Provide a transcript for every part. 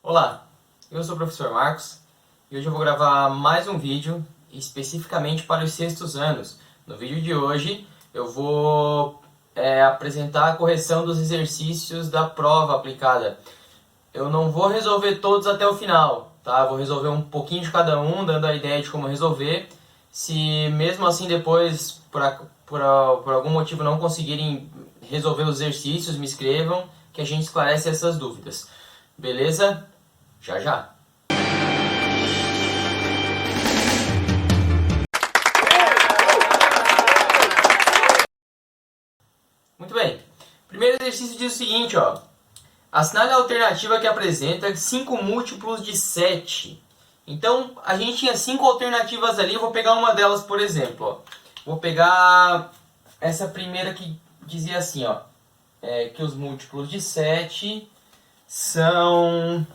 Olá, eu sou o professor Marcos e hoje eu vou gravar mais um vídeo especificamente para os sextos anos. No vídeo de hoje eu vou apresentar a correção dos exercícios da prova aplicada. Eu não vou resolver todos até o final, tá? Vou resolver um pouquinho de cada um, dando a ideia de como resolver. Se mesmo assim depois, por algum motivo, não conseguirem resolver os exercícios, me escrevam que a gente esclarece essas dúvidas. Beleza? Já já! Muito bem. Primeiro exercício diz o seguinte, ó. Assinale a alternativa que apresenta 5 múltiplos de 7. Então, a gente tinha 5 alternativas ali. Eu vou pegar uma delas, por exemplo. Ó. Vou pegar essa primeira que dizia assim, ó. Que os múltiplos de 7 são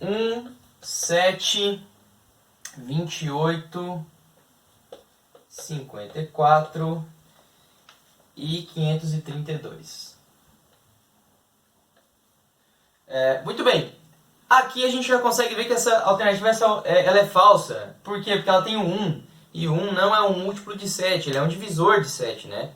1, 7, 28, 54 e 532. Muito bem. Aqui a gente já consegue ver que essa alternativa ela é falsa. Por quê? Porque ela tem o 1. E o 1 não é um múltiplo de 7. Ele é um divisor de 7, né?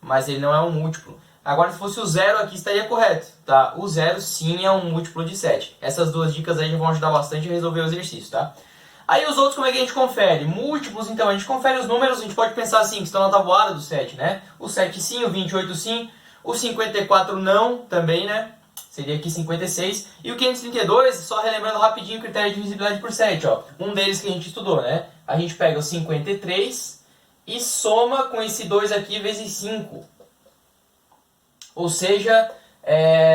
Mas ele não é um múltiplo. Agora, se fosse o 0 aqui, estaria correto. Tá? O 0 sim é um múltiplo de 7. Essas duas dicas aí já vão ajudar bastante a resolver o exercício, tá? Aí os outros, como é que a gente confere? Múltiplos, então, a gente confere os números, a gente pode pensar assim, que estão na tabuada do 7, né? O 7 sim, o 28 sim, o 54 não, também, né? Seria aqui 56. E o 532, só relembrando rapidinho o critério de divisibilidade por 7, ó. Um deles que a gente estudou, né? A gente pega o 53 e soma com esse 2 aqui vezes 5. Ou seja,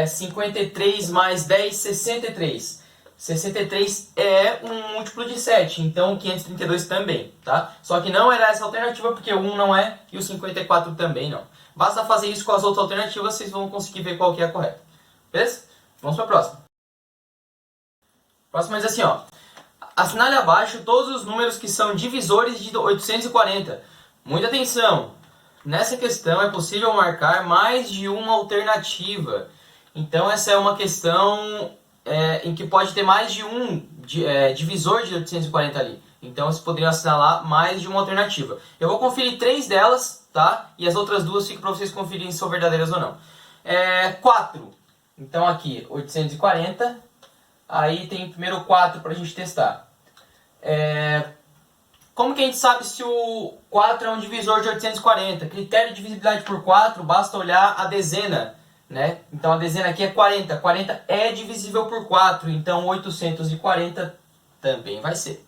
53 mais 10, 63. 63 é um múltiplo de 7, então 532 também, tá? Só que não era essa alternativa, porque o 1 não é e o 54 também não. Basta fazer isso com as outras alternativas, vocês vão conseguir ver qual que é a correta. Beleza? Vamos para a próxima. Próxima diz assim, ó. Assinale abaixo todos os números que são divisores de 840. Muita atenção! Nessa questão é possível marcar mais de uma alternativa. Então essa é uma questão em que pode ter mais de um divisor de 840 ali. Então vocês poderiam assinalar mais de uma alternativa. Eu vou conferir 3 delas, tá? E as outras duas ficam para vocês conferirem se são verdadeiras ou não. 4. Então aqui, 840. Aí tem primeiro 4 para a gente testar. Como que a gente sabe se o 4 é um divisor de 840? Critério de divisibilidade por 4, basta olhar a dezena, né? Então a dezena aqui é 40. 40 é divisível por 4, então 840 também vai ser.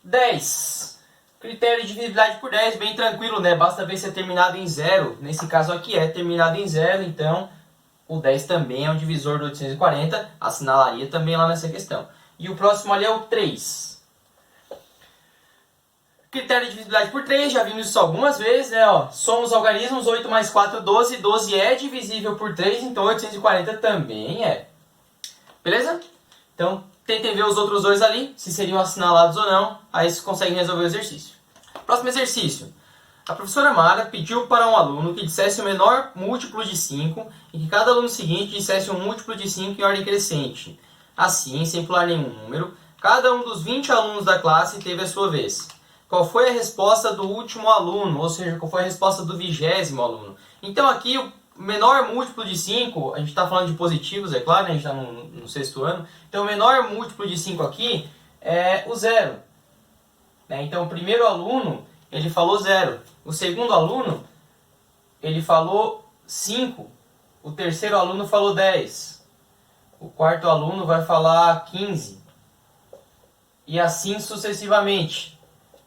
10. Critério de divisibilidade por 10, bem tranquilo, né? Basta ver se é terminado em 0. Nesse caso aqui é terminado em 0, então o 10 também é um divisor de 840. Assinalaria também lá nessa questão. E o próximo ali é o 3. Critério de divisibilidade por 3, já vimos isso algumas vezes, né? Ó, somos algarismos, 8 mais 4, 12. 12 é divisível por 3, então 840 também é. Beleza? Então, tentem ver os outros dois ali, se seriam assinalados ou não. Aí vocês conseguem resolver o exercício. Próximo exercício. A professora Mara pediu para um aluno que dissesse o menor múltiplo de 5 e que cada aluno seguinte dissesse um múltiplo de 5 em ordem crescente. Assim, sem pular nenhum número, cada um dos 20 alunos da classe teve a sua vez. Qual foi a resposta do último aluno? Ou seja, qual foi a resposta do 20º aluno? Então aqui o menor múltiplo de 5, a gente está falando de positivos, é claro, né? A gente está no sexto ano. Então o menor múltiplo de 5 aqui é o 0. Né? Então o primeiro aluno, ele falou 0. O segundo aluno, ele falou 5. O terceiro aluno falou 10. O quarto aluno vai falar 15. E assim sucessivamente.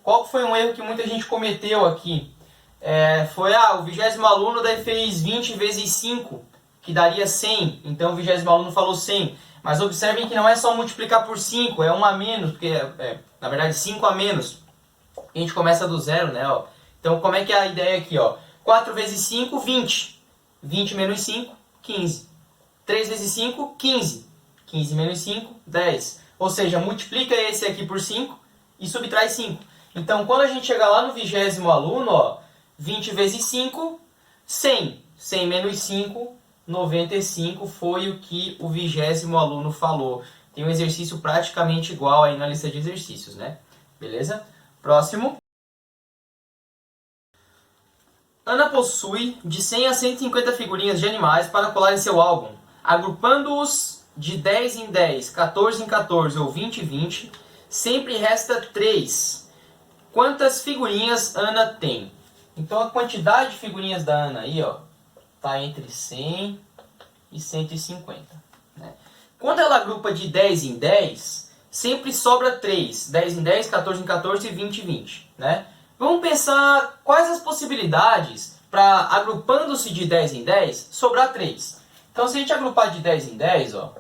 Qual foi um erro que muita gente cometeu aqui? Foi, o 20º aluno daí fez 20 vezes 5, que daria 100. Então o 20º aluno falou 100. Mas observem que não é só multiplicar por 5, é 1 a menos, porque na verdade 5 a menos. A gente começa do zero, né? Ó. Então como é que é a ideia aqui? Ó? 4 vezes 5, 20. 20 menos 5, 15. 3 vezes 5, 15. 15 menos 5, 10. Ou seja, multiplica esse aqui por 5 e subtrai 5. Então, quando a gente chegar lá no 20º aluno, ó, 20 vezes 5, 100. 100 menos 5, 95 foi o que o 20º aluno falou. Tem um exercício praticamente igual aí na lista de exercícios, né? Beleza? Próximo. Ana possui de 100 a 150 figurinhas de animais para colar em seu álbum. Agrupando-os de 10 em 10, 14 em 14 ou 20 em 20, sempre resta 3. Quantas figurinhas Ana tem? Então a quantidade de figurinhas da Ana aí, ó, tá entre 100 e 150. Né? Quando ela agrupa de 10 em 10, sempre sobra 3. 10 em 10, 14 em 14 e 20 em 20. Né? Vamos pensar quais as possibilidades para, agrupando-se de 10 em 10, sobrar 3. Então se a gente agrupar de 10 em 10, ó,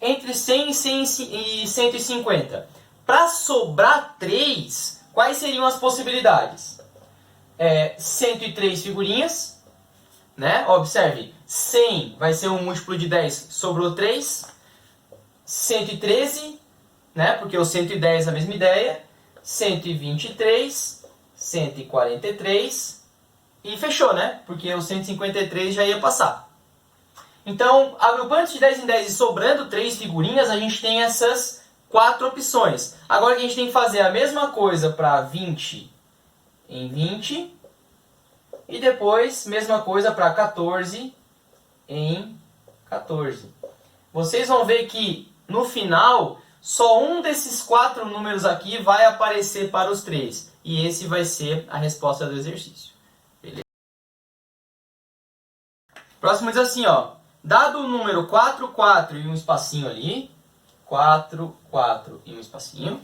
entre 100 e 150, para sobrar 3, quais seriam as possibilidades? 103 figurinhas, né? Observe, 100 vai ser um múltiplo de 10, sobrou 3. 113, né? Porque o 110 é a mesma ideia. 123, 143 e fechou, né? Porque o 153 já ia passar. Então, agrupando de 10 em 10 e sobrando 3 figurinhas, a gente tem essas 4 opções. Agora a gente tem que fazer a mesma coisa para 20 em 20 e depois mesma coisa para 14 em 14. Vocês vão ver que no final só um desses 4 números aqui vai aparecer para os 3 e esse vai ser a resposta do exercício. Beleza? Próximo diz assim, ó, dado o número 4, 4 e um espacinho ali, 4, 4 e um espacinho,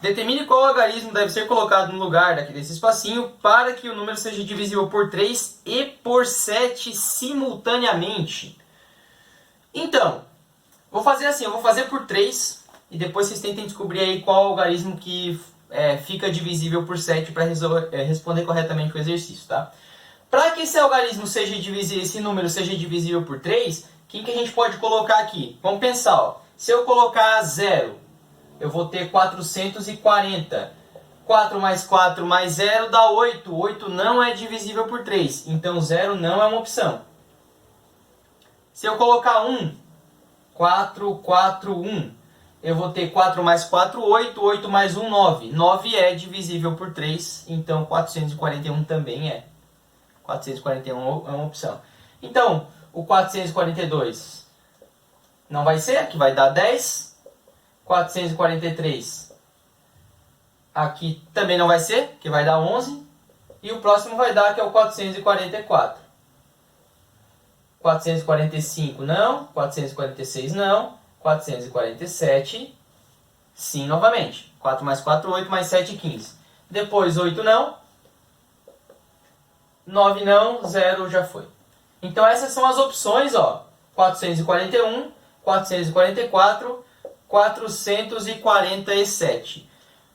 determine qual algarismo deve ser colocado no lugar desse espacinho para que o número seja divisível por 3 e por 7 simultaneamente. Então, vou fazer assim, eu vou fazer por 3 e depois vocês tentem descobrir aí qual algarismo que fica divisível por 7 para responder corretamente o exercício, tá? Para que esse algarismo seja divisível, esse número seja divisível por 3, o que a gente pode colocar aqui? Vamos pensar, ó. Se eu colocar 0, eu vou ter 440. 4 mais 4 mais 0 dá 8. 8 não é divisível por 3, então 0 não é uma opção. Se eu colocar 1, 4, 4, 1, eu vou ter 4 mais 4, 8. 8 mais 1, 9. 9 é divisível por 3, então 441 também é. 441 é uma opção. Então, o 442 não vai ser, que vai dar 10. 443 aqui também não vai ser, que vai dar 11. E o próximo vai dar, que é o 444. 445 não, 446 não, 447 sim novamente. 4 mais 4, 8 mais 7, 15. Depois 8 não, 9 não, 0 já foi. Então essas são as opções, ó. 441, 444, 447.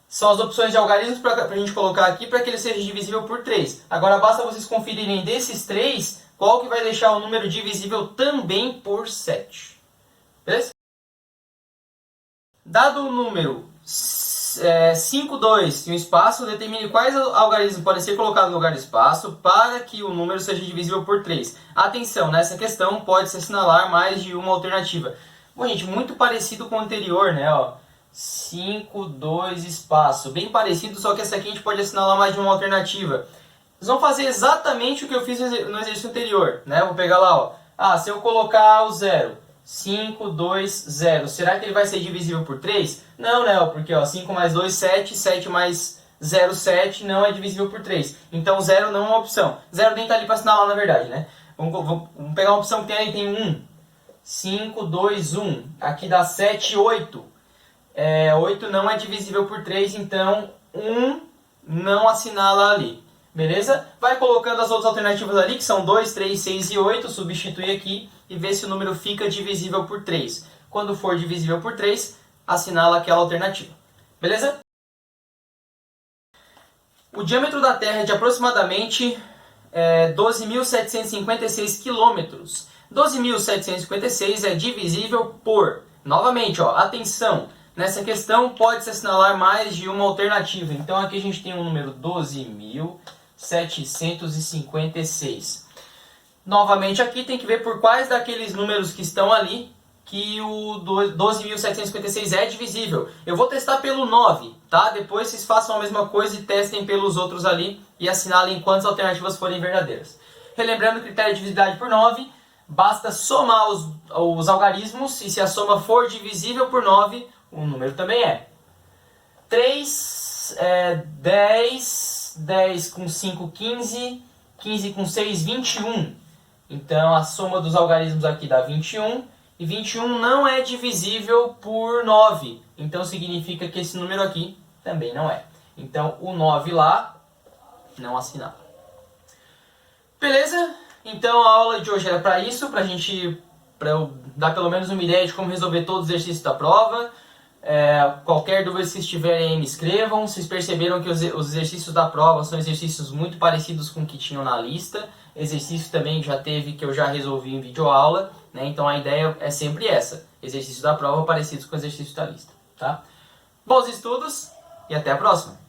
São as opções de algarismos para a gente colocar aqui para que ele seja divisível por 3. Agora basta vocês conferirem desses 3 qual que vai deixar o número divisível também por 7. Beleza? Dado o número 5, 2 e um espaço, determine quais algarismos podem ser colocados no lugar do espaço para que o número seja divisível por 3. Atenção, nessa questão pode-se assinalar mais de uma alternativa. Bom, gente, muito parecido com o anterior, né? Ó, 5, 2, espaço. Bem parecido, só que essa aqui a gente pode assinalar mais de uma alternativa. Vocês vão fazer exatamente o que eu fiz no exercício anterior, né? Vou pegar lá, ó. Ah, se eu colocar o 0, 5, 2, 0, será que ele vai ser divisível por 3? Não, né? Porque ó, 5 mais 2, 7, 7 mais 0, 7, não é divisível por 3. Então 0 não é uma opção. 0 nem está ali para assinalar, na verdade, né? Vamos pegar uma opção que tem aí, tem 1. 5, 2, 1. Aqui dá 7, 8. 8 não é divisível por 3, então 1 não assinala ali. Beleza? Vai colocando as outras alternativas ali, que são 2, 3, 6 e 8. Substitui aqui e vê se o número fica divisível por 3. Quando for divisível por 3, assinala aquela alternativa. Beleza? O diâmetro da Terra é de aproximadamente 12.756 quilômetros. 12.756 é divisível por... Novamente, ó, atenção! Nessa questão pode-se assinalar mais de uma alternativa. Então aqui a gente tem o número 12.756. Novamente aqui tem que ver por quais daqueles números que estão ali que o 12.756 é divisível. Eu vou testar pelo 9, tá? Depois vocês façam a mesma coisa e testem pelos outros ali e assinalem quantas alternativas forem verdadeiras. Relembrando o critério de divisibilidade por 9, basta somar os algarismos e se a soma for divisível por 9, o número também é. 3 é 10, 10 com 5, 15, 15 com 6, 21. Então a soma dos algarismos aqui dá 21. E 21 não é divisível por 9. Então significa que esse número aqui também não é. Então o 9 lá não assinado. Beleza? Então a aula de hoje era para isso, para eu dar pelo menos uma ideia de como resolver todos os exercícios da prova. Qualquer dúvida que vocês tiverem aí, me escrevam. Vocês perceberam que os exercícios da prova são exercícios muito parecidos com o que tinham na lista. Exercício também já teve que eu já resolvi em videoaula, né? Então a ideia é sempre essa. Exercícios da prova parecidos com exercícios da lista, tá? Bons estudos e até a próxima!